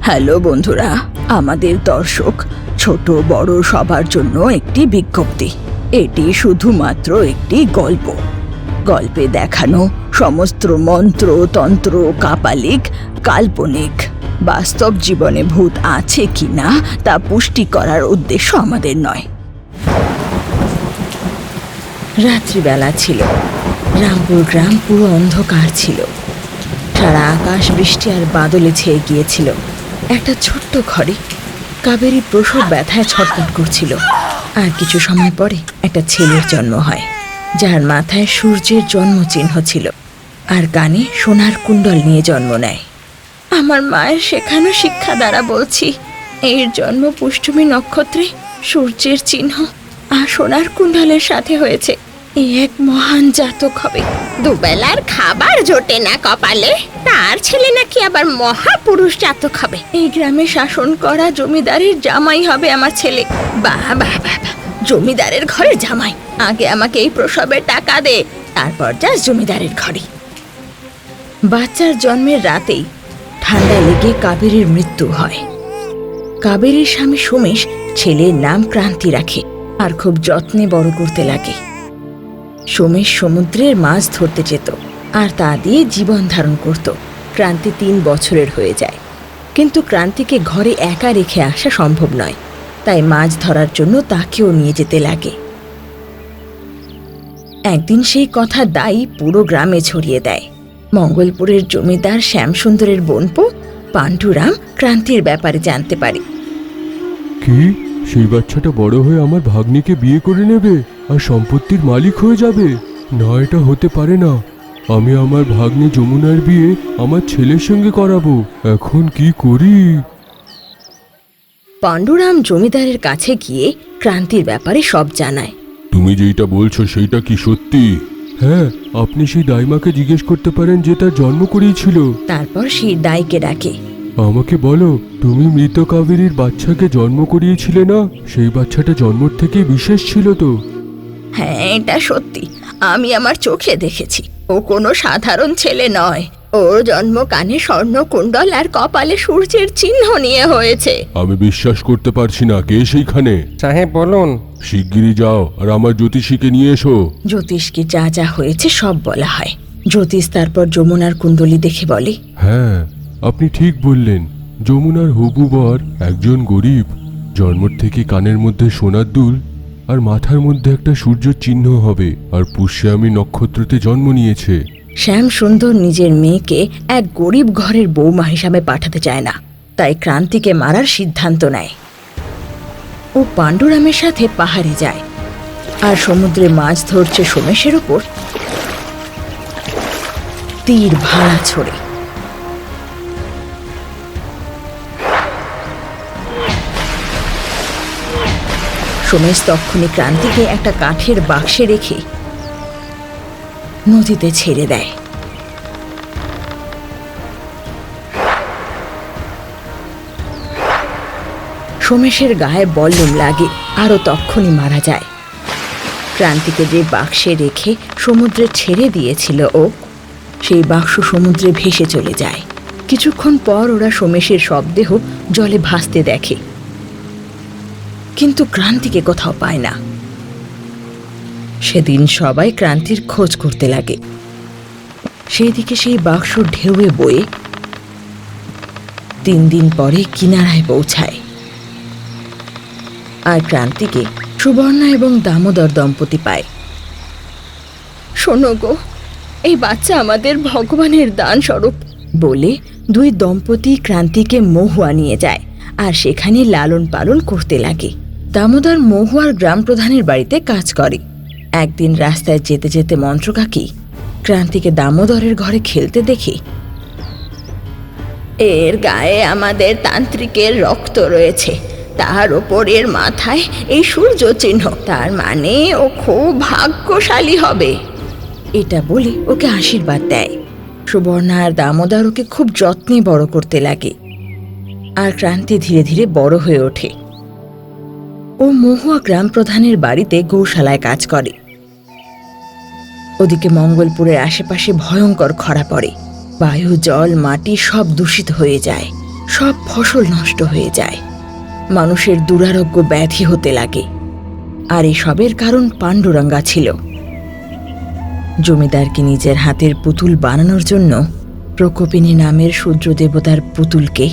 Hello বন্ধুরা, আমাদের দর্শক ছোট বড় সবার জন্য একটি বিজ্ঞপ্তি। এটি শুধুমাত্র একটি গল্প। গল্পে দেখানো সমস্ত মন্ত্র তন্ত্র কাপালিক কাল্পনিক। বাস্তব জীবনে ভূত আছে কিনা তা পুষ্টি করার উদ্দেশ্য আমাদের নয়। রাত্রিবেলা ছিল। রামপুর গ্রাম পুরো অন্ধকার ছিল। সারা আকাশ বৃষ্টি আর বাদলে ছেয়ে গিয়েছিল। একটা ছোট্ট ঘরে কাবেরী প্রসব ব্যথায় ছটফট করছিল। আর কিছু সময় পরে একটা ছেলের জন্ম হয়, যার মাথায় সূর্যের জন্মচিহ্ন ছিল আর কানে সোনার কুণ্ডল নিয়ে জন্ম নেয়। আমার মায়ের শেখানো শিক্ষা দ্বারা বলছি, এর জন্ম পুষ্টমী নক্ষত্রে সূর্যের চিহ্ন আর সোনার কুণ্ডলের সাথে হয়েছে। এ এক মহান জাতক হবে। দুবেলার খাবার জোটে না কপালে, তার ছেলে নাকি আবার মহাপুরুষ জাতক হবে। এই গ্রামে শাসন করা জমিদারের জামাই হবে আমার ছেলে। বাহ বাহ বাহ, জমিদারের ঘরে জামাই। আগে আমাকে এই প্রসবের টাকা দে, তারপর যাস জমিদারের ঘরে। বাচ্চার জন্মের রাতেই ঠান্ডা লেগে কাবেরীর মৃত্যু হয়। কাবেরীর স্বামী সোমেশ ছেলের নাম ক্রান্তি রাখে আর খুব যত্নে বড় করতে লাগে। সোমেশ সমুদ্রের মাছ ধরতে যেত আর তা দিয়ে জীবন ধারণ করত। ক্রান্তি 3 বছরের হয়ে যায়, কিন্তু ক্রান্তিকে ঘরে একা রেখে আসা সম্ভব নয়, তাই মাছ ধরার জন্য তাকেও নিয়ে যেতে লাগে। একদিন সেই কথা দাই পুরো গ্রামে ছড়িয়ে দেয়। মঙ্গলপুরের জমিদার শ্যামসুন্দরের বোনপো পাণ্ডুরাম ক্রান্তির ব্যাপারে জানতে পারে। কি সেই বাচ্চাটা বড় হয়ে আমার ভাগ্নিকে বিয়ে করে নেবে আর সম্পত্তির মালিক হয়ে যাবে? না, এটা হতে পারে না। আমি আমার ভাগ্নি যমুনার বিয়ে আমার ছেলের সঙ্গে করাবো। এখন কি করি? পাণ্ডুরাম জমিদারের কাছে গিয়ে ক্রান্তির ব্যাপারে সব জানায়। তুমি যেটা বলছো সেইটা কি সত্যি? হ্যাঁ, আপনি সেই দাইমাকে জিজ্ঞেস করতে পারেন যে তার জন্ম করিয়েছিল। তারপর সেই দাইকে ডাকে। আমাকে বলো, তুমি মৃত কাবেরীর বাচ্চাকে জন্ম করিয়েছিলে না? সেই বাচ্চাটা জন্মর থেকে বিশেষ ছিল তো? হ্যাঁ, এটা সত্যি। আমি আমার চোখে দেখেছি। ও কোনো সাধারণ ছেলে নয়। ওর জন্ম কানে স্বর্ণ কুণ্ডল আর কপালে সূর্যের চিহ্ন নিয়ে হয়েছে। আমি বিশ্বাস করতে পারছি না। কে সেইখানে? সাহেব বলুন। শিগগিরই যাও আর আমার জ্যোতিষীকে নিয়ে এসো। জ্যোতিষকে যা যা হয়েছে সব বলা হয়। জ্যোতিষ তারপর যমুনার কুণ্ডলী দেখে বলে, হ্যাঁ, আপনি ঠিক বললেন। যমুনার হবু বর একজন গরিব। জন্মর থেকে কানের মধ্যে সোনার দুল আর মাথার মধ্যে একটা সূর্য চিহ্ন হবে, আর পুষ্যামী নক্ষত্রতে জন্ম নিয়েছে। শ্যাম সুন্দর নিজের মেয়েকে এক গরিব ঘরের বৌমা হিসাবে পাঠাতে চায় না, তাই ক্রান্তিকে মারার সিদ্ধান্ত নেয়। ও পাণ্ডুরামের সাথে পাহাড়ে যায় আর সমুদ্রে মাছ ধরছে সোমেশের ওপর তীর ভাড়া ছড়ে। সোমেশ তক্ষুনি ক্রান্তিকে একটা কাঠের বাক্সে রেখে নদীতে ছেড়ে দেয়। সোমেশের গায়ে বল্লম লাগে আরও তক্ষুনি মারা যায়। ক্রান্তিকে যে বাক্সে রেখে সমুদ্রে ছেড়ে দিয়েছিল ও, সেই বাক্স সমুদ্রে ভেসে চলে যায়। কিছুক্ষণ পর ওরা সোমেশের শবদেহ জলে ভাসতে দেখে, কিন্তু ক্রান্তিকে কোথাও পায় না। সেদিন সবাই ক্রান্তির খোঁজ করতে লাগে। সেই দিকে সেই বাক্স ঢেউয়ে বয়ে 3 দিন পরে কিনারায় পৌঁছায়। আর ক্রান্তিকে সুবর্ণা এবং দামোদর দম্পতি পায়। শোনো গো, এই বাচ্চা আমাদের ভগবানের দান স্বরূপ বলে 2 দম্পতি ক্রান্তিকে মহুয়া নিয়ে যায় আর সেখানে লালন পালন করতে লাগে। দামোদর মহুয়ার গ্রাম প্রধানের বাড়িতে কাজ করে। একদিন রাস্তায় যেতে যেতে মন্ত্রকাকি ক্রান্তিকে দামোদরের ঘরে খেলতে দেখে। এর গায়ে আমাদের তান্ত্রিকের রক্ত রয়েছে, তার ওপর এর মাথায় এই সূর্য চিহ্ন, তার মানে ও খুব ভাগ্যশালী হবে। এটা বলে ওকে আশীর্বাদ দেয়। সুবর্ণা আর দামোদর ওকে খুব যত্নে বড় করতে লাগে আর ক্রান্তি ধীরে ধীরে বড় হয়ে ওঠে। ও মহুয়া গ্রাম প্রধানের বাড়িতে গৌশালায় কাজ করে। ওদিকে মঙ্গলপুরের আশেপাশে ভয়ঙ্কর খরা পড়ে। বায়ু জল মাটি সব দূষিত হয়ে যায়। সব ফসল নষ্ট হয়ে যায়, মানুষের দুরারোগ্য ব্যাধি হতে লাগে। আর এসবের কারণ পাণ্ডুরাঙ্গা ছিল। জমিদারকে নিজের হাতের পুতুল বানানোর জন্য প্রকোপিনী নামের শূদ্র দেবতার পুতুলকে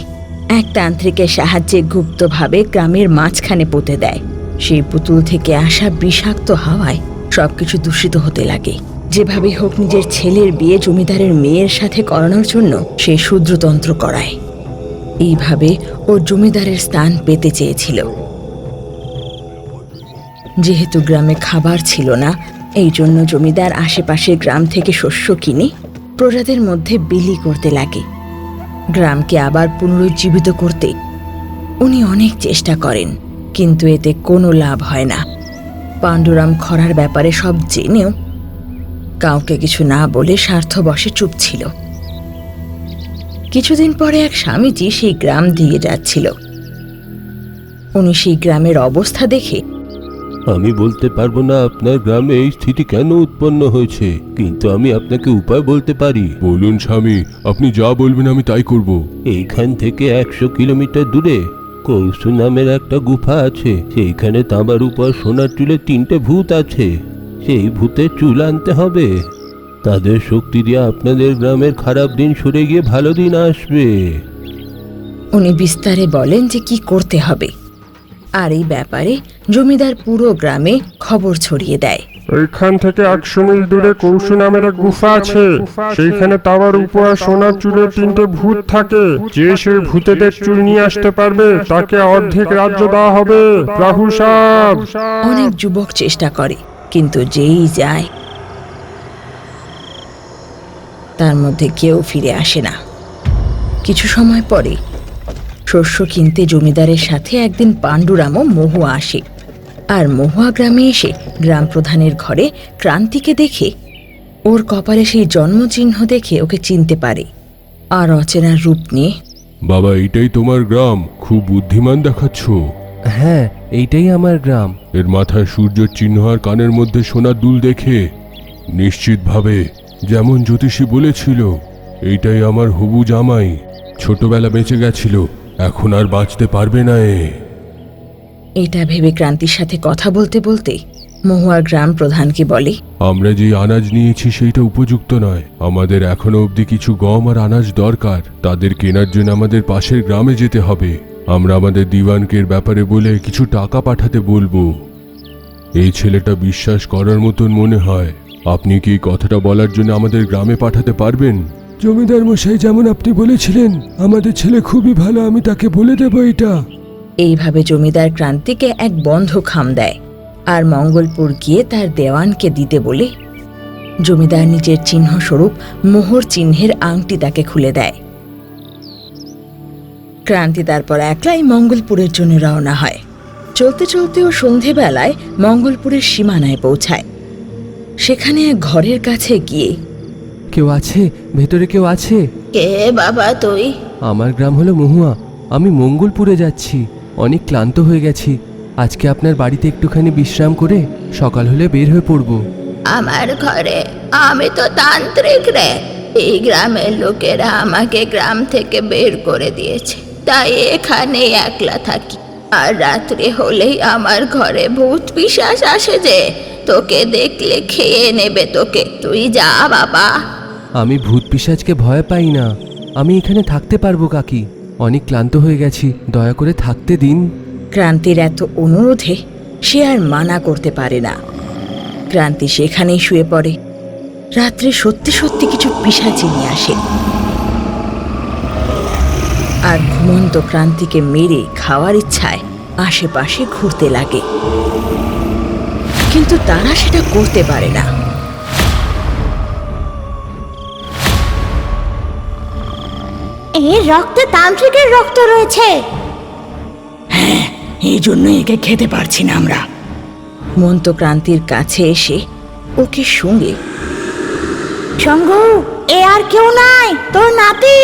এক তান্ত্রিকের সাহায্যে গুপ্তভাবে গ্রামের মাঝখানে পুঁতে দেয়। সেই পুতুল থেকে আসা বিষাক্ত হাওয়ায় সবকিছু দূষিত হতে লাগে। যেভাবে হোক নিজের ছেলের বিয়ে জমিদারের মেয়ের সাথে করানোর জন্য সে শূদ্রতন্ত্র করায়। এইভাবে ও জমিদারের স্থান পেতে চেয়েছিল। যেহেতু গ্রামে খাবার ছিল না, এই জন্য জমিদার আশেপাশের গ্রাম থেকে শস্য কিনে প্রজাদের মধ্যে বিলি করতে লাগে। গ্রামকে আবার পুনরুজ্জীবিত করতে উনি অনেক চেষ্টা করেন, কিন্তু এতে কোনো লাভ হয় না। পাণ্ডুরাম খরার ব্যাপারে সব জেনেও কাউকে কিছু না বলে স্বার্থবশে চুপ ছিল। কিছুদিন পরে এক স্বামীজি সেই গ্রাম দিয়ে যাচ্ছিল। উনি সেই গ্রামের অবস্থা দেখে, আমি বলতে পারবো না আপনার গ্রামে এই স্থিতি কেন উৎপন্ন হয়েছে, কিন্তু আমি আপনাকে উপায় বলতে পারি। বলুন স্বামী, আপনি যা বলবেন আমি তাই করব। এইখান থেকে 100 কিলোমিটার দূরে কৌশু নামের একটা গুফা আছে। সেইখানে তাঁবার উপর সোনার চুলে 3টে ভূত আছে। সেই ভূতের চুল আনতে হবে। তাদের শক্তি দিয়ে আপনাদের গ্রামের খারাপ দিন সরে গিয়ে ভালো দিন আসবে। উনি বিস্তারে বলেন যে কি করতে হবে। আর এই ব্যাপারে জমিদার পুরো গ্রামে খবর ছড়িয়ে দেয়। এইখান থেকে 100 মিল দূরে কৌশু নামের এক গুফা আছে। সেইখানে তাওয়ার উপর সোনার চুলের 3টে ভূত থাকে। যে সেই ভূতেদের চুল নিয়ে আসতে পারবে তাকে অর্ধেক রাজ্য দেওয়া হবে। রাহু সাহেব। অনেক যুবক চেষ্টা করে, কিন্তু যেই যায় তার মধ্যে কেউ ফিরে আসে না। কিছু সময় পরে শস্য কিনতে জমিদারের সাথে একদিন পাণ্ডুরাম ও মহুয়া আসে। আর মহুয়া গ্রামে এসে গ্রাম প্রধানের ঘরে ক্রান্তিকে দেখে ওর কপালে সেই জন্মচিহ্ন দেখে ওকে চিনতে পারে। আর অচেনার রূপ নিয়ে, বাবা, এইটাই তোমার গ্রাম? খুব বুদ্ধিমান দেখাচ্ছ। হ্যাঁ, এইটাই আমার গ্রাম। এর মাথায় সূর্যের চিহ্ন আর কানের মধ্যে সোনার দুল দেখে নিশ্চিতভাবে যেমন জ্যোতিষী বলেছিল, এইটাই আমার হবু জামাই। ছোটবেলা বেঁচে গেছিল, এখন আর বাঁচতে পারবে না এ। এটা ভেবে ক্রান্তির সাথে কথা বলতে বলতে মহুয়া গ্রাম প্রধানকে বলে, আমরা যে আনাজ নিয়েছি সেইটা উপযুক্ত নয়। আমাদের এখনো অবধি কিছু গম আর আনাজ দরকার। তাদের কেনার জন্য আমাদের পাশের গ্রামে যেতে হবে। আমরা আমাদের দিওয়ানকে এর ব্যাপারে বলে কিছু টাকা পাঠাতে বলবো। এই ছেলেটা বিশ্বাস করার মতন মনে হয়। আপনি কি এই কথাটা বলার জন্য আমাদের গ্রামে পাঠাতে পারবেন? জমিদার মশাই, যেমন আপনি বলেছিলেন, আমাদের ছেলে খুবই ভালো, আমি তাকে বলে দেব এটা। এইভাবে জমিদার ক্রান্তিকে এক বন্ধ খাম দেয় আর মঙ্গলপুর গিয়ে তার দেওয়ানকে দিতে বলে জমিদার নিজের চিহ্ন স্বরূপ মোহর চিহ্নের আংটি তাকে খুলে দেয়। ক্রান্তি তারপর একলাই মঙ্গলপুরের জন্য রওনা হয়। চলতে চলতে ও সন্ধেবেলায় মঙ্গলপুরের সীমানায় পৌঁছায়। সেখানে এক ঘরের কাছে গিয়ে, কেউ আছে? ভেতরে কেউ আছে? কে বাবা তুই? আমার গ্রাম হলো মহুয়া। আমি মঙ্গলপুরে যাচ্ছি। অনেক ক্লান্ত হয়ে গেছি। আজকে আপনার বাড়িতে একটুখানি বিশ্রাম করে সকাল হলে বের হয়ে পড়ব। আমার ঘরে? আমি তো তান্ত্রিক রে। এই গ্রামের লোকেরা আমাকে গ্রাম থেকে বের করে দিয়েছে, তাই এখানে একলা থাকি। আর রাত্রে হলেই আমার ঘরে ভূত পিশাচ আসে যে তোকে দেখলে খেয়ে নেবে তোকে। তুই যা বাবা। আমি ভূত পিশাচকে ভয় পাই না। আমি এখানে থাকতে পারবো কাকি। অনেক ক্লান্ত হয়ে গেছি, দয়া করে থাকতে দিন। ক্রান্তির এত অনুরোধে সে আর মানা করতে পারে না। ক্রান্তি সেখানেই শুয়ে পড়ে। রাত্রে সত্যি সত্যি কিছু পিশাচি নিয়ে আসে আর ঘুমন্ত ক্রান্তিকে মেরে খাওয়ার ইচ্ছায় আশেপাশে ঘুরতে লাগে, কিন্তু তারা সেটা করতে পারে না। এই রক্তে তান্ত্রিকের রক্ত রয়েছে। হ্যাঁ, এই জন্য একে খেতে পারছি না আমরা। মন্ত ক্রান্তির কাছে এসে ওকে সঙ্গে, শঙ্ভু, এ আর কেউ নাই, তোর নাতি,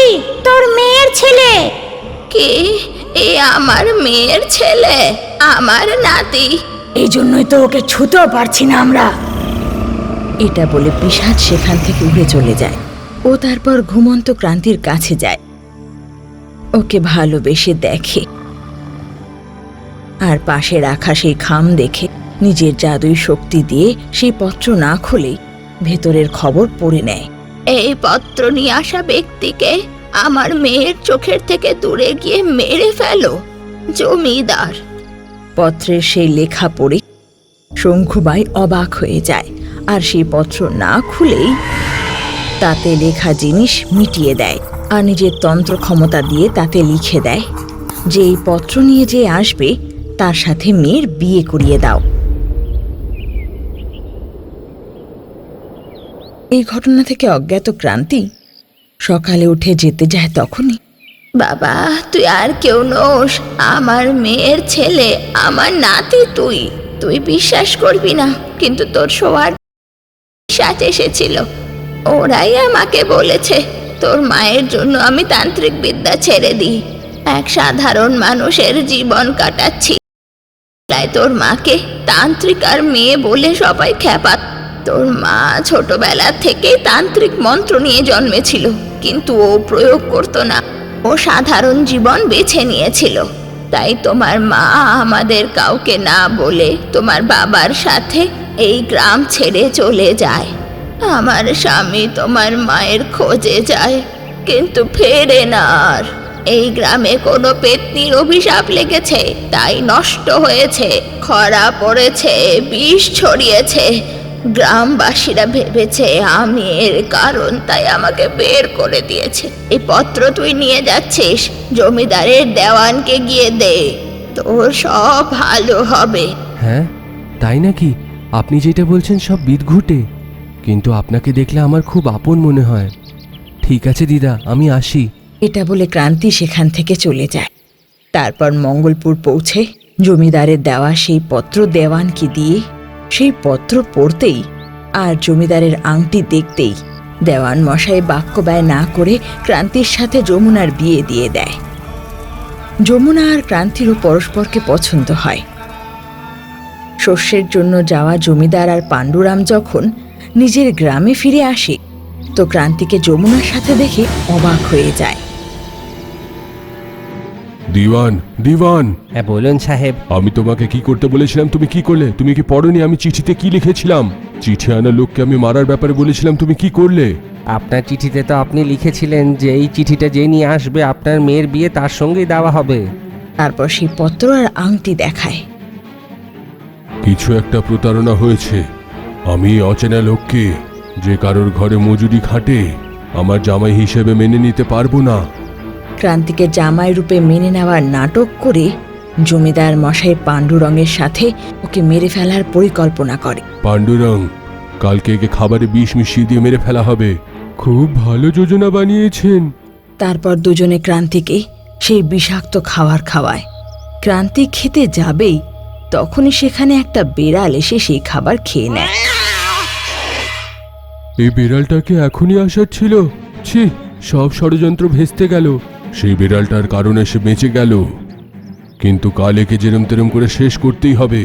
তোর মেয়ের ছেলে। কে? এ আমার মেয়ের ছেলে, আমার নাতি। এই জন্যই তো ওকে ছুতেও পারছি না আমরা। এটা বলে পিশাচ সেখান থেকে উড়ে চলে যায়। ও তারপর ঘুমন্ত ক্রান্তির কাছে যায়। ও ওকে ভালোবেসে দেখে আর পাশে রাখা সেই খাম দেখে নিজের জাদুই শক্তি দিয়ে সেই পত্র না খুলেই ভেতরের খবর পড়ে নেয়। এই পত্র নিয়ে আসা ব্যক্তিকে আমার মেয়ের চোখের থেকে দূরে গিয়ে মেরে ফেলো, জমিদার। পত্রের সেই লেখা পড়ে শঙ্খুবাই অবাক হয়ে যায় আর সেই পত্র না খুলেই তাতে লেখা জিনিস মিটিয়ে দেয় আর নিজের তন্ত্র ক্ষমতা দিয়ে তাতে লিখে দেয় যে এই পত্র নিয়ে যে আসবে তার সাথে মেয়ের বিয়ে করিয়ে দাও। এই ঘটনা থেকে অজ্ঞাত ক্রান্তি সকালে উঠে যেতে যায় তখনই, বাবা তুই আর কেউ নোস, আমার মেয়ের ছেলে, আমার নাতি। তুই তুই বিশ্বাস করবি না, কিন্তু তোর শোয়ার সাথে এসেছিল। ওরাই আমাকে বলেছে তোর মায়ের জন্য আমি তান্ত্রিক বিদ্যা ছেড়ে দিই, এক সাধারণ মানুষের জীবন কাটাচ্ছি। তাই তোর মাকে তান্ত্রিক আর মেয়ে বলে সবাই খ্যাপাত। তোর মা ছোটবেলা থেকে তান্ত্রিক মন্ত্র নিয়ে জন্মেছিল, কিন্তু ও প্রয়োগ করতো না, ও সাধারণ জীবন বেছে নিয়েছিল। তাই তোমার মা আমাদের কাউকে না বলে তোমার বাবার সাথে এই গ্রাম ছেড়ে চলে যায়। আমার স্বামী তোমার মায়ের খোঁজে যায়, কিন্তু ফেরে না আর। এই গ্রামে কোনো পেতনির অভিশাপ লেগেছে, তাই নষ্ট হয়েছে, খরা পড়েছে, বিষ ছড়িয়েছে। গ্রামবাসীরা ভেবেছে আমি এর কারণ, তাই আমাকে বের করে দিয়েছে। এই পত্র তুই নিয়ে যাচ্ছিস, জমিদারের দেওয়ানকে গিয়ে দে, তোর সব ভালো হবে। হ্যাঁ, তাই নাকি? আপনি যেটা বলছেন সব বিদঘুটে, কিন্তু আপনাকে দেখলে আমার খুব আপন মনে হয়। ঠিক আছে দিদা, আমি আসি। এটা বলে ক্রান্তি সেখান থেকে চলে যায়। তারপর মঙ্গলপুর পৌঁছে জমিদারের দেওয়া সেই পত্র দেওয়ানকে দিয়ে সেই পত্র পড়তেই আর জমিদারের আংটি দেখতেই দেওয়ান মশাই বাক্য ব্যয় না করে ক্রান্তির সাথে যমুনার বিয়ে দিয়ে দেয়। যমুনা আর ক্রান্তিরও পরস্পরকে পছন্দ হয়। শস্যের জন্য যাওয়া জমিদার আর পাণ্ডুরাম যখন নিজের গ্রামে ফিরে আসে তো ক্রান্তিকে যমুনার সাথে দেখে অবাক হয়ে যায়। দিওয়ান, দিওয়ান, হ্যাঁ বলুন সাহেব। আমি তোমাকে কি করতে বলেছিলাম তুমি কি করলে? তুমি কি পড়োনি আমি চিঠিতে কি লিখেছিলাম? চিঠি আনা লোককে আমি মারার ব্যাপারে বলেছিলাম, তুমি কি করলে? আপনার চিঠিতে তো আপনি লিখেছিলেন যে এই চিঠিটা যে নিয়ে আসবে আপনার মেয়ের বিয়ে তার সঙ্গেই দেওয়া হবে। তারপর সেই পত্র আর আংটি দেখায়। কিছু একটা প্রতারণা হয়েছে। আমি অচেনা লোককে যে কারোর ঘরে মজুরি খাটে আমার জামাই হিসেবে মেনে নিতে পারবো না। ক্রান্তিকে জামাই রূপে মেনে নেওয়ার নাটক করে জমিদার মশাই পাণ্ডুরঙের সাথে ওকে মেরে ফেলার পরিকল্পনা করে। পাণ্ডুরং, কালকে একে খাবারে বিষ মিশিয়ে দিয়ে মেরে ফেলা হবে। খুব ভালো যোজনা বানিয়েছেন। তারপর দুজনে ক্রান্তিকে সেই বিষাক্ত খাবার খাওয়ায়। ক্রান্তি খেতে যাবেই তখনই সেখানে একটা বেড়াল এসে সেই খাবার খেয়ে নেয়। এই বিড়ালটাকে এখনই আসার ছিল। ছি, সব ষড়যন্ত্র ভেস্তে গেল। সেই বিড়ালটার কারণে সে বেঁচে গেল, কিন্তু কাল একে যেরম তেরম করে শেষ করতেই হবে।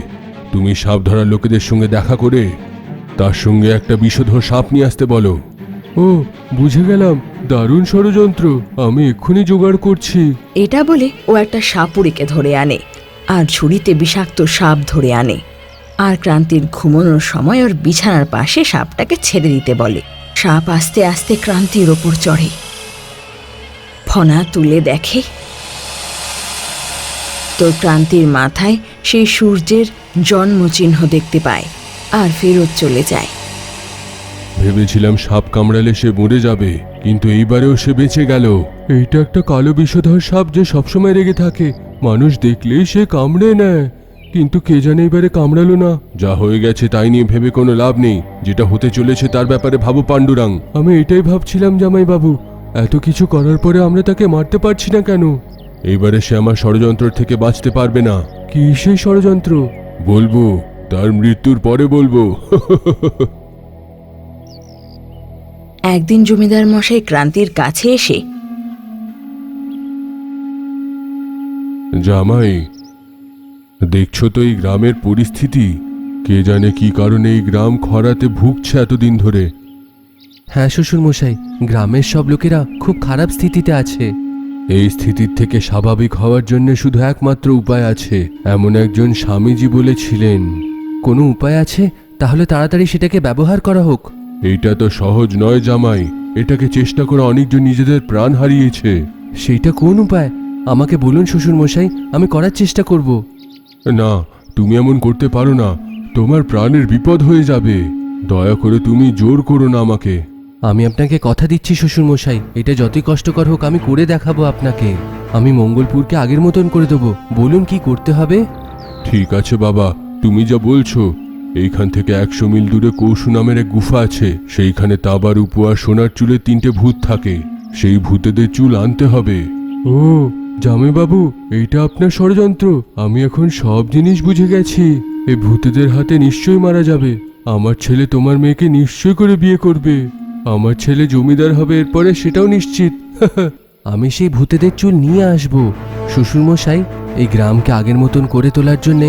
তুমি সাপ ধরার লোকেদের সঙ্গে দেখা করে তার সঙ্গে একটা বিষধর সাপ নিয়ে আসতে বলো। ও, বুঝে গেলাম, দারুণ ষড়যন্ত্র, আমি এক্ষুনি জোগাড় করছি। এটা বলে ও একটা সাপুড়িকে ধরে আনে আর ঝুড়িতে বিষাক্ত সাপ ধরে আনে আর ক্রান্তির ঘুমানোর সময় ওর বিছানার পাশে সাপটাকে ছেড়ে দিতে বলে। সাপ আস্তে আস্তে ক্রান্তির ওপর চড়ে। ফনা তুলে দেখে তো ক্রান্তির মাথায় সেই সূর্যের জন্মচিহ্ন দেখতে পায় আর ফেরত চলে যায়। ভেবেছিলাম সাপ কামড়ালে সে মরে যাবে, কিন্তু এইবারেও সে বেঁচে গেল। এইটা একটা কালো বিষধর সাপ যে সবসময় রেগে থাকে, মানুষ দেখলেই সে কামড়ে নেয়। কিন্তু কে জানে এবারে কামড়ালো না। যা হয়ে গেছে তাই নিয়ে ভেবে কোনো লাভ নেই, যেটা হতে চলেছে তার ব্যাপারে ভাবো পাণ্ডুরাং। আমি এটাই ভাবছিলাম জামাই বাবু, এত কিছু করার পরে আমরা তাকে মারতে পারছি না কেন? এইবারে সে আমার ষড়যন্ত্র থেকে বাঁচতে পারবে না। কি সেই ষড়যন্ত্র? বলবো, তার মৃত্যুর পরে বলবো। একদিন জমিদার মশাই ক্রান্তির কাছে এসে, জামাই, দেখছো তো এই গ্রামের পরিস্থিতি। কে জানে কি কারণে এই গ্রাম খরাতে ভুগছে এতদিন ধরে। হ্যাঁ শ্বশুর মশাই, গ্রামের সব লোকেরা খুব খারাপ স্থিতিতে আছে। এই স্থিতির থেকে স্বাভাবিক হওয়ার জন্য শুধু একমাত্র উপায় আছে। এমন একজন স্বামীজি বলেছিলেন। কোনো উপায় আছে? তাহলে তাড়াতাড়ি সেটাকে ব্যবহার করা হোক। এইটা তো সহজ নয় জামাই, এটাকে চেষ্টা করে অনেকজন নিজেদের প্রাণ হারিয়েছে। সেইটা কোন উপায়? আমাকে বলুন শ্বশুর মশাই, আমি করার চেষ্টা করব। না, তুমি এমন করতে পারো না, তোমার প্রাণের বিপদ হয়ে যাবে। দয়া করে তুমি জোর করো না আমাকে। আমি আপনাকে কথা দিচ্ছি শ্বশুর মশাই, এটা যতই কষ্টকর হোক আমি করে দেখাবো আপনাকে। আমি মঙ্গলপুরকে আগের মতন করে দেবো। বলুন কি করতে হবে? ঠিক আছে বাবা, তুমি যা বলছো। এইখান থেকে 100 মিল দূরে কৌশু নামের এক গুফা আছে। সেইখানে তাবার উপর সোনার চুলে 3টে ভূত থাকে। সেই ভূতেদের চুল আনতে হবে। ও জামাই বাবু, এইটা আপনার ষড়যন্ত্র। আমি এখন সব জিনিস বুঝে গেছি। এই ভূতেদের হাতে নিশ্চয়ই মারা যাবে। আমার ছেলে তোমার মেয়েকে নিশ্চয় করে বিয়ে করবে। আমার ছেলে জমিদার হবে এরপরে, সেটাও নিশ্চিত। আমি সেই ভূতেদের চুল নিয়ে আসব। শ্বশুর মশাই, এই গ্রামকে আগের মতন করে তোলার জন্যে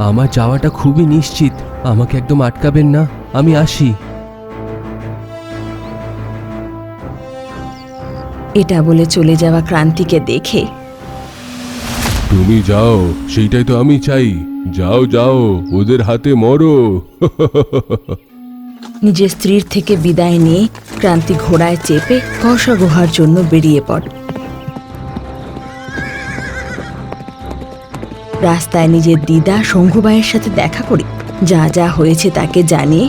আমার যাওয়াটা খুবই নিশ্চিত। আমাকে একদম আটকাবেন না, আমি আসি। এটা বলে চলে যাওয়া ক্রান্তিকে দেখে তুমি যাও, সেইটাই তো আমি চাই। যাও যাও, ওদের হাতে মরো। নিজের স্ত্রীর থেকে বিদায় নিয়ে ক্রান্তি ঘোড়ায় চেপে কৌশা গুহার জন্য বেরিয়ে পড়ে। রাস্তায় নিজের দিদা শঙ্খুবাইয়ের সাথে দেখা করে যা যা হয়েছে তাকে জানিয়ে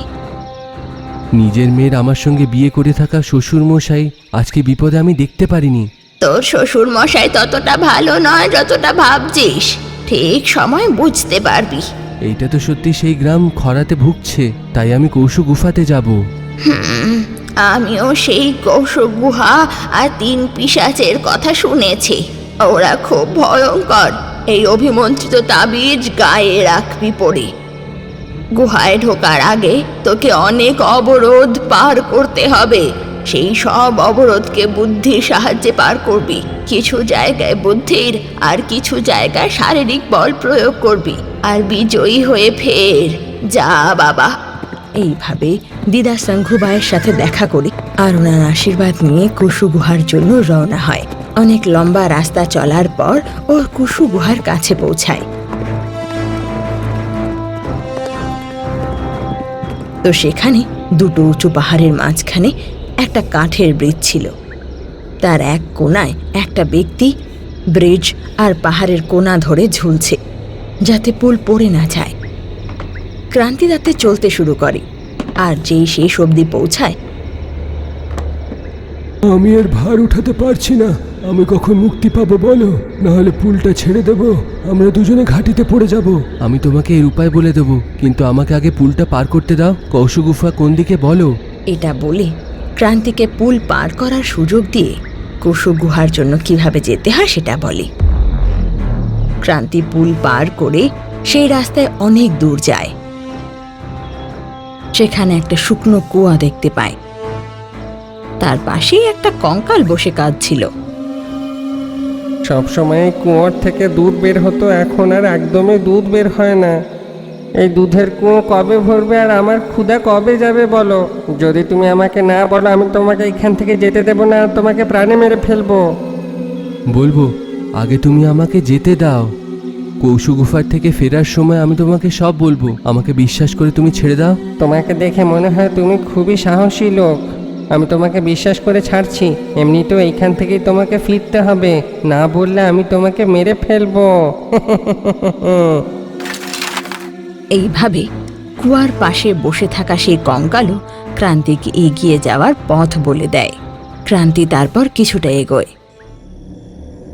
নিজের মেয়ের আমার সঙ্গে বিয়ে করে থাকা শ্বশুর মশাই আজকে বিপদে আমি দেখতে পারিনি। তোর শ্বশুর মশাই ততটা ভালো নয় যতটা ভাবছিস। ঠিক সময় বুঝতে পারবি। এইটা তো সত্যি সেই গ্রাম খরাতে ভুগছে, তাই আমি কৌশু গুফাতে যাব। আমিও সেই কৌশল গুহা আর 3 পিশাচের কথা শুনেছি। ওরা খুব ভয়ঙ্কর। এই অভিমন্ত্রিত তাবিজ গায়ে রাখবি পড়ে। গুহায় ঢোকার আগে তোকে অনেক অবরোধ পার করতে হবে। সেই সব অবরোধকে বুদ্ধির সাহায্যে পার করবি। কিছু জায়গায় বুদ্ধির আর কিছু জায়গায় শারীরিক বল প্রয়োগ করবি, আর বিজয়ী হয়ে ফের যা বাবা। এইভাবে দিদা শঙ্খুবাইয়ের সাথে দেখা করে আর ওনার আশীর্বাদ নিয়ে কুশু গুহার জন্য রওনা হয়। অনেক লম্বা রাস্তা চলার পর ও কুশু গুহার কাছে পৌঁছায়। তো সেখানে দুটো উঁচু পাহাড়ের মাঝখানে একটা কাঠের ব্রিজ ছিল। তার এক কোণায় একটা ব্যক্তি ব্রিজ আর পাহাড়ের কোণা ধরে ঝুলছে, যাতে পুল পড়ে না যায়। ক্রান্তি তাতে চলতে শুরু করে, আর যেই শেষ অবধি পৌঁছায় আমি আর ভার উঠাতে পারছি না। আমি কখন মুক্তি পাবো বলো, না হলে পুলটা ছেড়ে দেব। আমরা দুজনে ঘাটিতে পড়ে যাব। আমি তোমাকে এর উপায় বলে দেবো, কিন্তু আমাকে আগে পুলটা পার করতে দাও। কৌশু গুফা কোন দিকে বলো? এটা বলে ক্রান্তিকে পুল পার করার সুযোগ দিয়ে কুশু গুহার জন্য কিভাবে যেতে হয় সেটা বলে। ক্রান্তি পুল পার করে সেই রাস্তায় অনেক দূর যায়। সেখানে একটা শুকনো কুয়া দেখতে পায়। তার পাশেই একটা কঙ্কাল বসে কাঁদছিল। সবসময় কুয়োর থেকে দুধ বের হতো, এখন আর একদমই দুধ বের হয় না। এই দুধের কুয়ো কবে ভরবে আর আমার ক্ষুধা কবে যাবে বলো? যদি তুমি আমাকে না বলো, আমি তোমাকে এখান থেকে যেতে দেবো না, আর তোমাকে প্রাণে মেরে ফেলবো। বলবো, আগে তুমি আমাকে যেতে দাও। কৌশু গুফার থেকে ফেরার সময় আমি তোমাকে সব বলবো। আমাকে বিশ্বাস করে তুমি ছেড়ে দাও। তোমাকে দেখে মনে হয় তুমি খুবই সাহসী লোক। আমি তোমাকে বিশ্বাস করে ছাড়ছি। এমনিতেও এইখান থেকেই তোমাকে ফিরতে হবে, না বললে আমি তোমাকে মেরে ফেলবো। এইভাবে কুয়ার পাশে বসে থাকা সেই কঙ্কালও ক্রান্তিকে এগিয়ে যাওয়ার পথ বলে দেয়। ক্রান্তি তারপর কিছুটা এগোয়।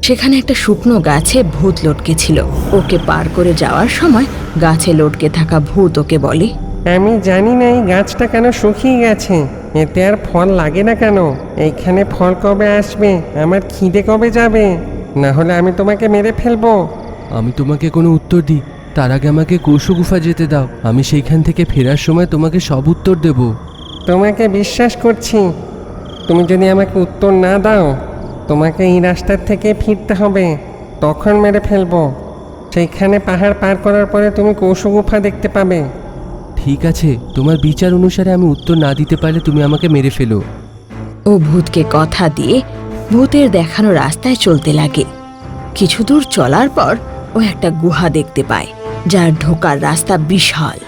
সেখানে একটা শুকনো গাছে ভূত লটকে ছিল। ওকে পার করে যাওয়ার সময় গাছে লটকে থাকা ভূত ওকে বলে, আমি জানি না এই গাছটা কেন শুকিয়ে গেছে, এতে আর ফল লাগে না কেন। এইখানে ফল কবে আসবে, আমার খিদে কবে যাবে, না হলে আমি তোমাকে মেরে ফেলবো। আমি তোমাকে কোনো উত্তর দিই তার আগে আমাকে কৌশু গুফা যেতে দাও। আমি সেইখান থেকে ফেরার সময় তোমাকে সব উত্তর দেব। তোমাকে বিশ্বাস করছি। তুমি যদি আমাকে উত্তর না দাও, তোমাকে এই রাস্তার থেকে ফিরতে হবে, তখন মেরে ফেলবো। সেইখানে পাহাড় পার করার পরে তুমি কৌশু গুফা দেখতে পাবে। ঠিক আছে, তোমার বিচার অনুসারে আমি উত্তর না দিতে পারলে তুমি আমাকে মেরে ফেলো। ও ভূতকে কথা দিয়ে ভূতের দেখানো রাস্তায় চলতে লাগে। কিছু দূর চলার পর ও একটা গুহা দেখতে পায়, যার ঢোকার রাস্তা বিশাল।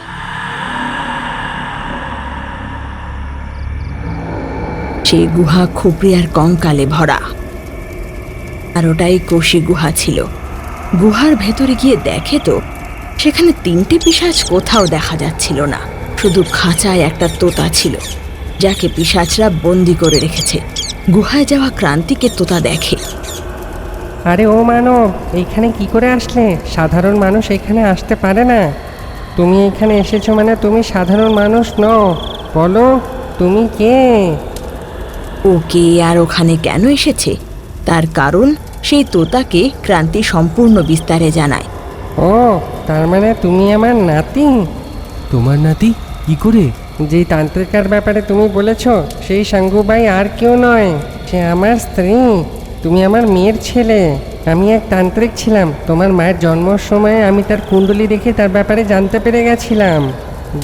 সেই গুহা খুপড়ি আর কঙ্কালে ভরা, আর ওটাই কোষী গুহা ছিল। গুহার ভেতরে গিয়ে দেখে তো সেখানে 3টে পিশাচ কোথাও দেখা যাচ্ছিল না, শুধু খাঁচায় একটা তোতা ছিল, যাকে পিশাচরা বন্দি করে রেখেছে। গুহায় যাওয়া ক্রান্তিকে তোতা দেখে। আরে ও মানব, এইখানে কি করে আসলে? সাধারণ মানুষ এখানে আসতে পারে না। তুমি এখানে এসেছো মানে তুমি সাধারণ মানুষ নও। বলো, তুমি কে? ও কে আর ওখানে কেন এসেছে তার কারণ সেই তোতাকে ক্রান্তি সম্পূর্ণ বিস্তারে জানায়। ও, তার মানে তুমি আমার নাতি? তোমার নাতি? কি করে? যেই তান্ত্রিকার ব্যাপারে তুমি বলেছ, সেই সাঙ্গুবাই আর কেউ নয়, সে আমার স্ত্রী। তুমি আমার মেয়ের ছেলে। আমি এক তান্ত্রিক ছিলাম। তোমার মায়ের জন্মের সময় আমি তার কুণ্ডলী দেখে তার ব্যাপারে জানতে পেরে গেছিলাম।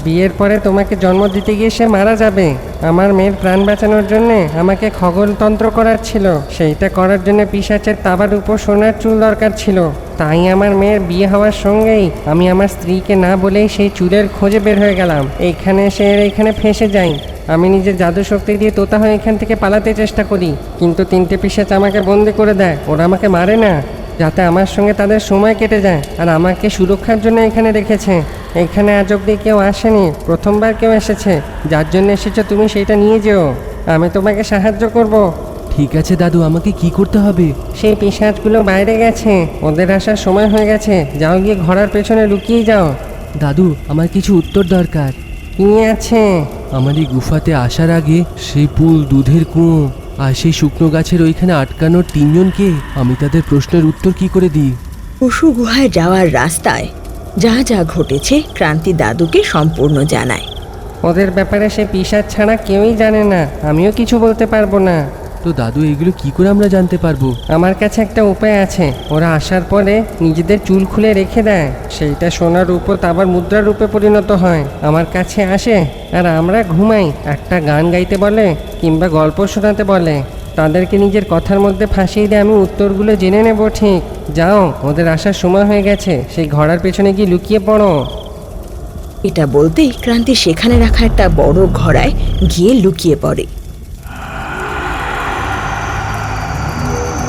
বিয়ের পরে তোমাকে জন্ম দিতে গিয়ে সে মারা যাবে। আমার মেয়ের প্রাণ বাঁচানোর জন্যে আমাকে খগোলতন্ত্র করার ছিল। সেইটা করার জন্য পিশাচের তাবার উপর সোনার চুল দরকার ছিল। তাই আমার মেয়ের বিয়ে হওয়ার সঙ্গেই আমি আমার স্ত্রীকে না বলেই সেই চুলের খোঁজে বের হয়ে গেলাম। এইখানে ফেঁসে যাই। আমি নিজের জাদু শক্তি দিয়ে তোতা হয়ে এখান থেকে পালাতে চেষ্টা করি, কিন্তু 3টে পিশাচ আমাকে বন্দি করে দেয়। ওরা আমাকে মারে না, যাতে আমার সঙ্গে তাদের সময় কেটে যায়, আর আমাকে সুরক্ষার জন্য এখানে রেখেছে। এখানে আজ অব্দি কেউ আসেনি, প্রথমবার কেউ এসেছে। যার জন্য এসেছো তুমি সেইটা নিয়ে যেও, আমি তোমাকে সাহায্য করব। ঠিক আছে দাদু, আমাকে কি করতে হবে? সেই পিশাচগুলো বাইরে গেছে, ওদের আসার সময় হয়ে গেছে। যাও, গিয়ে ঘোড়ার পেছনে লুকিয়ে যাও। দাদু, আমার কিছু উত্তর দরকার। কি আছে? আমার এই গুফাতে আসার আগে সেই পুল, দুধের কুয়ো আর সেই শুকনো গাছের ওইখানে আটকানোর 3জনকে, আমি তাদের প্রশ্নের উত্তর কি করে দিই? পশু গুহায় যাওয়ার রাস্তায় যা যা ঘটেছে ক্রান্তি দাদুকে সম্পূর্ণ জানায়। ওদের ব্যাপারে সে পিশাচ ছাড়া কেউই জানে না, আমিও কিছু বলতে পারবো না। তো দাদু, এগুলো কি করে আমরা জানতে পারবো? আমার কাছে একটা উপায় আছে। ওরা আসার পরে নিজেদের চুল খুলে রেখে দেয়, সেইটা সোনার রূপও আবার মুদ্রার রূপে পরিণত হয়। আমার কাছে আসে আর আমরা ঘুমাই। একটা গান গাইতে বলে কিংবা গল্প শোনাতে বলে। তাদেরকে নিজের কথার মধ্যে ফাঁসিয়ে দিয়ে আমি উত্তরগুলো জেনে নেব। ঠিক, যাও, ওদের আসার সময় হয়ে গেছে। সেই ঘোড়ার পেছনে গিয়ে লুকিয়ে পড়ো। এটা বলতেই ক্রান্তি সেখানে রাখা একটা বড় ঘোড়ায় গিয়ে লুকিয়ে পড়ে।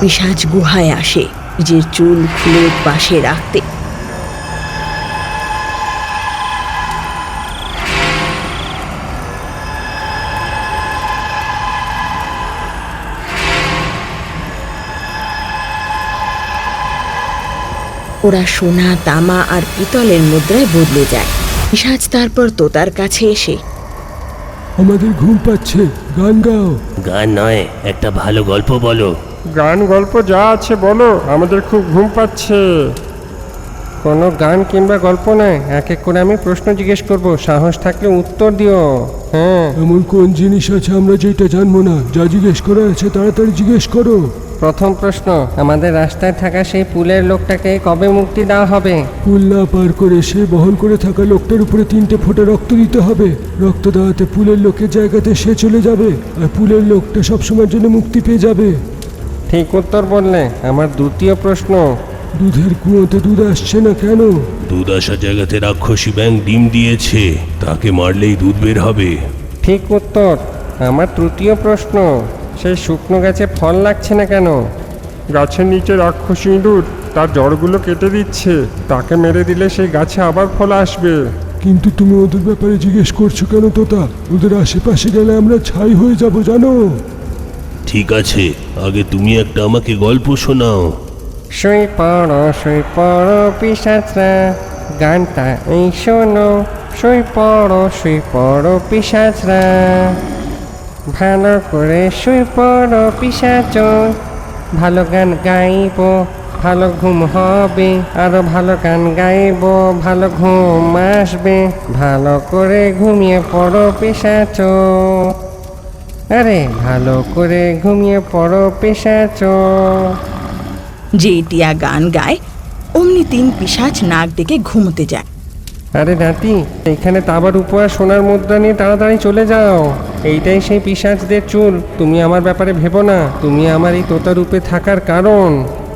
পিশাচ গুহায় আসে নিজের চুল খুলে পাশে রাখতে। ওরা সোনা, তামা আর পিতলের মুদ্রায় বদলে যায়। পিশাচ তারপর তোতার কাছে এসে, আমাদের ঘুম পাচ্ছে, গান গাও। গান নয়, একটা ভালো গল্প বলো। গান গল্প যা আছে বলো, আমাদের খুব ঘুম পাচ্ছে। কোনো গান কিংবা গল্প নয়, এক এক করে আমি প্রশ্ন জিজ্ঞেস করব। সাহস থাকলে উত্তর দিও। হ্যাঁ। এমন কোন জিনিস আছে আমরা যেটা জানবো না? যা জিজ্ঞেস করার আছে তাড়াতাড়ি জিজ্ঞেস করো। প্রথম প্রশ্ন, আমাদের রাস্তায় থাকা সেই পুলের লোকটাকে কবে মুক্তি দেওয়া হবে? পুল না পার করে সে বহন করে থাকা লোকটার উপরে 3টে ফোঁটা রক্ত দিতে হবে। রক্ত দেওয়াতে পুলের লোকের জায়গাতে সে চলে যাবে, আর পুলের লোকটা সবসময়ের জন্য মুক্তি পেয়ে যাবে। ঠিক উত্তর বললে। আমার দ্বিতীয় প্রশ্ন, দুধের কুয়োতে দুধ আসছে না কেন? দুধ আসার জায়গাতে রাক্ষসী ব্যাঙ ডিম দিয়েছে, তাকে মারলেই দুধ বের হবে। ঠিক উত্তর। আমার তৃতীয় প্রশ্ন, সেই শুকনো গাছে ফল লাগছে না কেন? গাছের নিচে রাক্ষসী ইঁদুর তার জড়গুলো কেটে দিচ্ছে, তাকে মেরে দিলে সেই গাছে আবার ফল আসবে। কিন্তু তুমি ওদের ব্যাপারে জিজ্ঞেস করছো কেন তোতা? ওদের আশেপাশে গেলে আমরা ছাই হয়ে যাব, জানো? ঠিক আছে, আগে তুমি একটা আমাকে গল্প শোনাও। শুই পড়ো পিশাচরা, গানটা এই শোনো। শুই পড়ো পিশাচরা, ভালো করে শুই পড়ো পিশাচ। ভালো গান গাইব, ভালো ঘুম হবে। আরো ভালো গান গাইব, ভালো ঘুম আসবে। ভালো করে ঘুমিয়ে পড়ো পিশাচ। আরে ভালো করে ঘুমিয়ে পড়ো পিশাচ। যে টিয়া গান গায় অমনি 3 পিশাচ নাক ডেকে ঘুমোতে যায়। আরে নাতি, এখানে তাবার উপর সোনার মুদ্রা নিয়ে তাড়াতাড়ি চলে যাও। এইটাই সেই পিশাচদের চুল। তুমি আমার ব্যাপারে ভেবো না, তুমি আমার এই তোতা রূপে থাকার কারণ।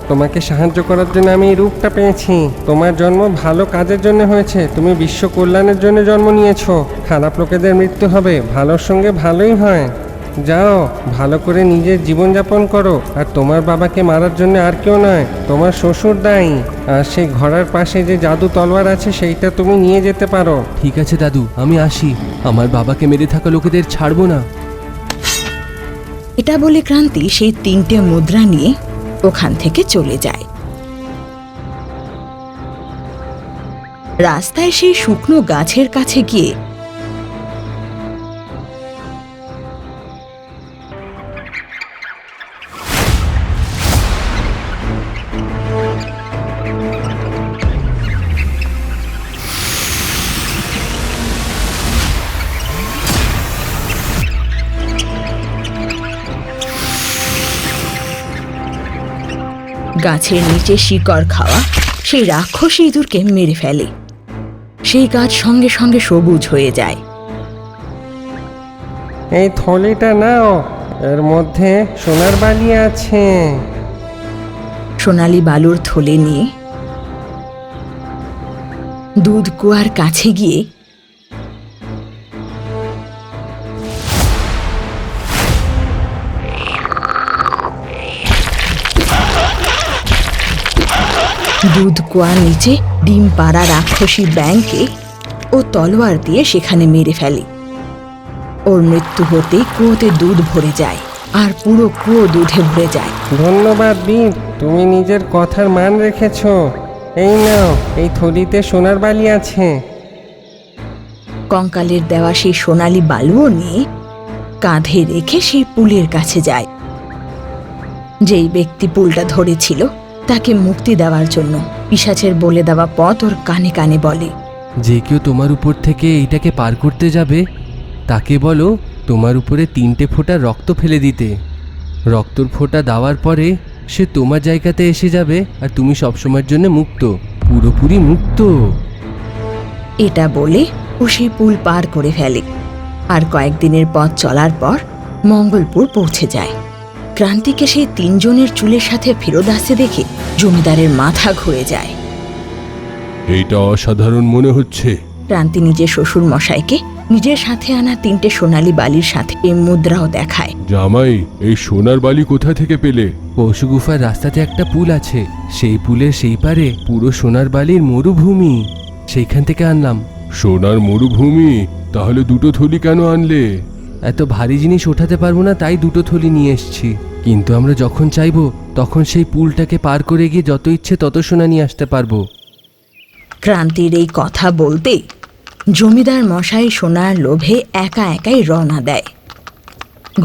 তোমাকে সাহায্য করার জন্য আমি এই রূপটা পেয়েছি। তোমার জন্ম ভালো কাজের জন্য হয়েছে, তুমি বিশ্ব কল্যাণের জন্য জন্ম নিয়েছো। খারাপ লোকেদের মৃত্যু হবে, ভালোর সঙ্গে ভালোই হয়। যাও, ভালো করে নিজের জীবনযাপন করো। আর তোমার বাবাকে মারার জন্য আর কেউ নয়, তোমার শ্বশুর দায়ী। আর সেই ঘোড়ার পাশে যে জাদু তলোয়ার আছে সেইটা তুমি নিয়ে যেতে পারো। ঠিক আছে দাদু, আমি আসি। আমার বাবাকে মেরে থাকা লোকেদের ছাড়বো না। এটা বলে ক্রান্তি সেই 3টে মুদ্রা নিয়ে ওখান থেকে চলে যায়। রাস্তায় সেই শুকনো গাছের কাছে গিয়ে গাছের নিচে শিকড় খাওয়া সেই রাক্ষসী ইঁদুরকে মেরে ফেলে। সেই গাছ সঙ্গে সঙ্গে সবুজ হয়ে যায়। এই থলিটা নাও, এর মধ্যে সোনার বালি আছে। সোনালি বালুর থলে নিয়ে দুধ কুয়ার কাছে গিয়ে দুধ কুয়ার নিচে ডিম পাড়া রাক্ষসী ব্যাঙকে ও তলোয়ার দিয়ে সেখানে মেরে ফেলে। ওর মৃত্যু হতে কুয়োতে দুধ ভরে যায়, আর পুরো কুয়ো দুধে ভরে যায়। ধন্যবাদ বীর, তুমি নিজের কথার মান রেখেছো। এই নাও, এই থলিতে সোনার বালি আছে। কঙ্কালের দেওয়া সেই সোনালি বালুও নিয়ে কাঁধে রেখে সেই পুলের কাছে যায়। যেই ব্যক্তি পুলটা ধরেছিল তাকে মুক্তি দেওয়ার জন্য পিশাচের বলে দেওয়া পথ ওর কানে কানে বলে। যে কেউ তোমার উপর থেকে এইটাকে পার করতে যাবে তাকে বলো তোমার উপরে 3টে ফোঁটা রক্ত ফেলে দিতে। রক্তর ফোঁটা দেওয়ার পরে সে তোমার জায়গাতে এসে যাবে, আর তুমি সবসময়ের জন্য মুক্ত, পুরোপুরি মুক্ত। এটা বলে ও সেই পুল পার করে ফেলে। আর কয়েকদিনের পথ চলার পর মঙ্গলপুর পৌঁছে যায়। ক্রান্তিকে সেই 3 জনের চুলের সাথে ফেরত আসতে দেখে জমিদারের মাথা ঘুরে যায়। এইটা অসাধারণ মনে হচ্ছে। ক্রান্তি নিজের শ্বশুর মশাইকে নিজের সাথে আনা 3টে সোনালি বালির সাথে এই মুদ্রাও দেখায়। জামাই, এই সোনার বালি কোথা থেকে পেলে? পশু গুফার রাস্তাতে একটা পুল আছে, সেই পুলের সেই পারে পুরো সোনার বালির মরুভূমি, সেইখান থেকে আনলাম। সোনার মরুভূমি? তাহলে 2টো থলি কেন আনলে? এত ভারী জিনিস ওঠাতে পারবো না, তাই 2টো থলি নিয়ে এসেছি। কিন্তু আমরা যখন চাইবো তখন সেই পুলটাকে পার করে গিয়ে যত ইচ্ছে তত সোনা নিয়ে আসতে পারবো। ক্রান্তির এই কথা বলতেই জমিদার মশাই সোনার লোভে একা একাই রওনা দেয়।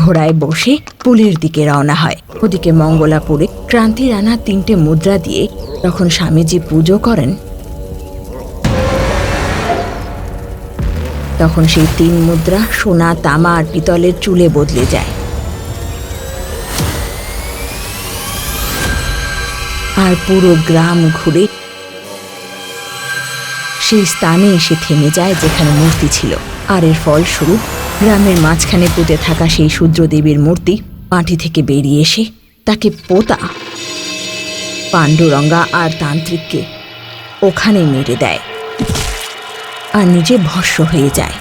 ঘোড়ায় বসে পুলের দিকে রওনা হয়। ওদিকে মঙ্গলাপুরে ক্রান্তির আনা 3টে মুদ্রা দিয়ে তখন স্বামীজি পুজো করেন, তখন সেই 3 মুদ্রা সোনা, তামা আর পিতলের চুলে বদলে যায়। আর পুরো গ্রাম ঘুরে সেই স্থানে এসে থেমে যায় যেখানে মূর্তি ছিল। আর এর ফলস্বরূপ গ্রামের মাঝখানে পুঁতে থাকা সেই শূদ্রদেবীর মূর্তি মাটি থেকে বেরিয়ে এসে তাকে পোতা পাণ্ডুরঙ্গা আর তান্ত্রিককে ওখানে মেরে দেয় আর নিজে ভস্ম হয়ে যায়।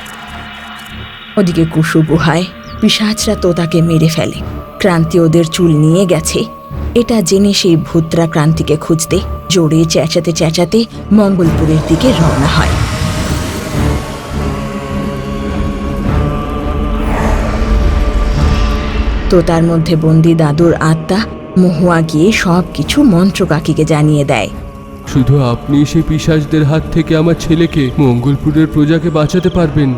ওদিকে কুশু গুহায় পিশাচরা তোতাকে মেরে ফেলে। ক্রান্তি ওদের চুল নিয়ে গেছে এটা জেনে সেই ভূতরা ক্রান্তিকে খুঁজতে জোরে চেঁচাতে চেঁচাতে মঙ্গলপুরের দিকে রওনা হয়। তোতার মধ্যে বন্দি দাদুর আত্মা মহুয়া গিয়ে সব কিছু মন্ত্র কাকিকে জানিয়ে দেয়। শুধু আপনি সেই পিশাচদের হাত থেকে আমার ছেলেকে, মঙ্গলপুরের প্রজাকে বাঁচাতে পারবেন।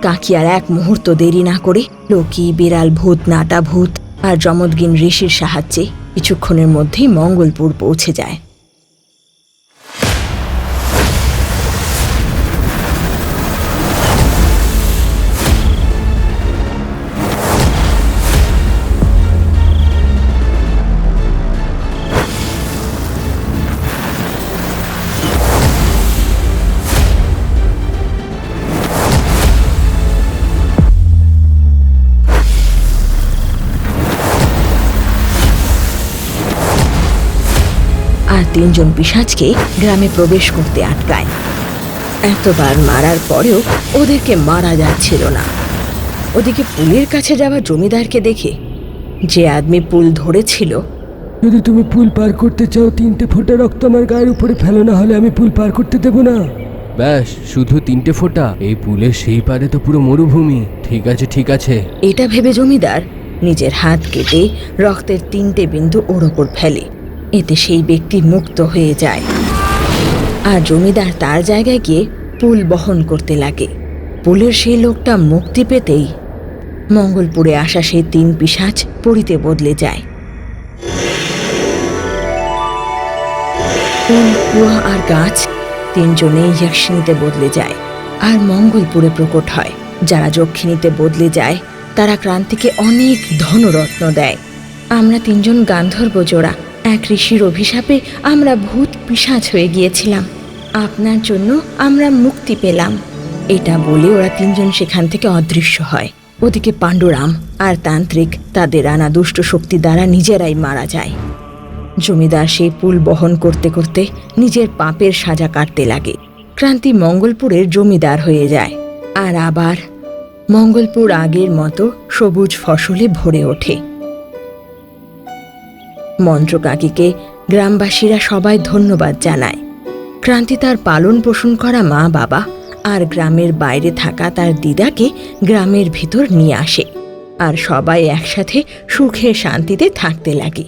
কাকি আর এক মুহূর্ত দেরি না করে লোকি, বিড়াল ভূত, নাটা ভূত আর যমদগিন ঋষির সাহায্যে কিছুক্ষণের মধ্যেই মঙ্গলপুর পৌঁছে যায়। আর 3 জন পিশাচকে গ্রামে প্রবেশ করতে আটকায়। এতবার মারার পরেও ওদেরকে মারা যাচ্ছিল না। ওদিকে পুলের কাছে যাওয়া জমিদারকে দেখে যে আদমি পুল ধরেছিল, যদি তুমি পুল পার করতে চাও 3টে ফোঁটা রক্ত আমার গায়ের উপরে ফেলো, না হলে আমি পুল পার করতে দেবো না। ব্যাস, শুধু 3টে ফোঁটা? এই পুলের সেই পারে তো পুরো মরুভূমি। ঠিক আছে ঠিক আছে। এটা ভেবে জমিদার নিজের হাত কেটে রক্তের 3টে বিন্দু ওর ওপর ফেলে। এতে সেই ব্যক্তি মুক্ত হয়ে যায় আর জমিদার তার জায়গায় গিয়ে পুল বহন করতে লাগে। পুলের সেই লোকটা মুক্তি পেতেই মঙ্গলপুরে আসা সেই 3 পিশাচ পরিতে বদলে যায়। পুল, কুয়া আর গাছ 3 জনেই যক্ষিণীতে বদলে যায় আর মঙ্গলপুরে প্রকট হয়। যারা যক্ষিণীতে বদলে যায় তারা ক্রান্তিকে অনেক ধনরত্ন দেয়। আমরা 3 জন গান্ধর্ব জোড়া, এক ঋষির অভিশাপে আমরা ভূত পিশাচ হয়ে গিয়েছিলাম। আপনার জন্য আমরা মুক্তি পেলাম। এটা বলে ওরা 3 জন সেখান থেকে অদৃশ্য হয়। ওদিকে পাণ্ডুরাম আর তান্ত্রিক তাদের আনা দুষ্ট শক্তি দ্বারা নিজেরাই মারা যায়। জমিদার সেই পুল বহন করতে করতে নিজের পাপের সাজা কাটতে লাগে। ক্রান্তি মঙ্গলপুরের জমিদার হয়ে যায় আর আবার মঙ্গলপুর আগের মতো সবুজ ফসলে ভরে ওঠে। মন্ত্রকাকিকে গ্রামবাসীরা সবাই ধন্যবাদ জানায়। ক্রান্তি তার পালন পোষণ করা মা বাবা আর গ্রামের বাইরে থাকা তার দিদাকে গ্রামের ভিতর নিয়ে আসে আর সবাই একসাথে সুখে শান্তিতে থাকতে লাগে।